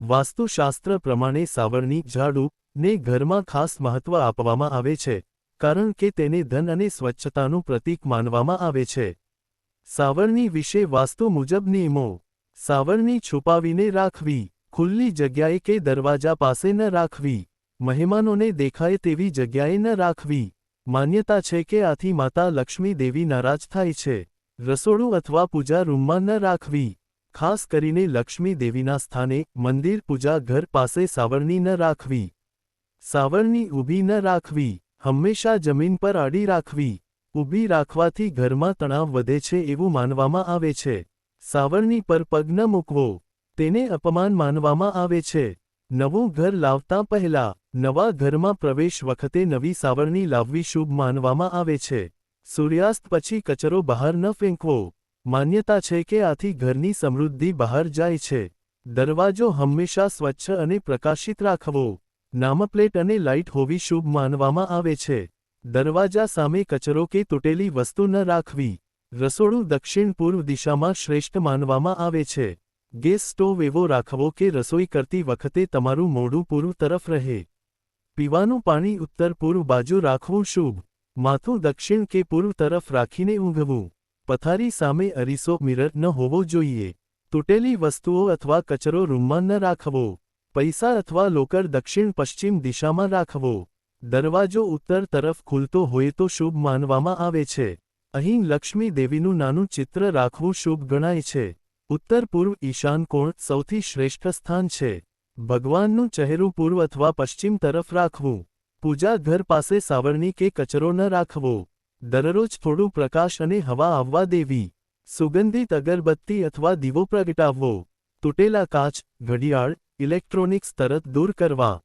વાસ્તુશાસ્ત્ર પ્રમાણે સાવરણી ઝાડને ઘરમાં ખાસ મહત્વ આપવામાં આવે છે, કારણ કે તેને ધન અને સ્વચ્છતાનું પ્રતીક માનવામાં આવે છે. સાવરણી વિશે વાસ્તુ મુજબ નિયમો. સાવરણી છુપાવીને રાખવી, ખુલ્લી જગ્યાએ કે દરવાજા પાસે ન રાખવી, મહેમાનોને દેખાય તેવી જગ્યાએ ન રાખવી. માન્યતા છે કે આથી માતા લક્ષ્મી દેવી નારાજ થાય છે. રસોડું અથવા પૂજા રૂમમાં ન રાખવી. ખાસ કરીને લક્ષ્મી દેવીના સ્થાને મંદિર પૂજા ઘર પાસે સાવરણી ન રાખવી. સાવરણી ઊભી ન રાખવી, હંમેશા જમીન પર આડી રાખવી. ઊભી રાખવાથી ઘરમાં તણાવ વધે છે એવું માનવામાં આવે છે. સાવરણી પર પગ ન મૂકવો, તેને અપમાન માનવામાં આવે છે. નવું ઘર લાવતા પહેલા, નવા ઘરમાં પ્રવેશ વખતે નવી સાવરણી લાવવી શુભ માનવામાં આવે છે. સૂર્યાસ્ત પછી કચરો બહાર ન ફેંકવો. માન્યતા છે કે આથી ઘરની સમૃદ્ધિ બહાર જાય છે. દરવાજો હંમેશા સ્વચ્છ અને પ્રકાશિત રાખવો. નામપ્લેટ અને લાઇટ હોવી શુભ માનવામાં આવે છે. દરવાજા સામે કચરો કે તૂટેલી વસ્તુ ન રાખવી. રસોડું દક્ષિણ પૂર્વ દિશામાં શ્રેષ્ઠ માનવામાં આવે છે. ગેસ સ્ટોવ એવો રાખવો કે રસોઈ કરતી વખતે તમારું મોઢું પૂર્વ તરફ રહે. પીવાનું પાણી ઉત્તર પૂર્વ બાજુ રાખવું શુભ. માથું દક્ષિણ કે પૂર્વ તરફ રાખીને ઊંઘવું. પથારી સામે અરીસો મિરર ન હોવો જોઈએ. તૂટેલી વસ્તુઓ અથવા કચરો રૂમમાં ન રાખવો. પૈસા અથવા લોકર દક્ષિણ પશ્ચિમ દિશામાં રાખવો. દરવાજો ઉત્તર તરફ ખુલતો હોય તો શુભ માનવામાં આવે છે. અહીં લક્ષ્મી દેવીનું નાનું ચિત્ર રાખવું શુભ ગણાય છે. ઉત્તર પૂર્વ ઈશાન કોણ સૌથી શ્રેષ્ઠ સ્થાન છે. ભગવાનનું ચહેરું પૂર્વ અથવા પશ્ચિમ તરફ રાખવું. પૂજા ઘર પાસે સાવરણી કે કચરો ન રાખવો. દરરોજ થોડું પ્રકાશ અને હવા આવવા દેવી. સુગંધિત અગરબત્તી અથવા દીવો પ્રગટાવવો. તૂટેલા કાચ, ઘડિયાળ, ઇલેક્ટ્રોનિક્સ તરત દૂર કરવા.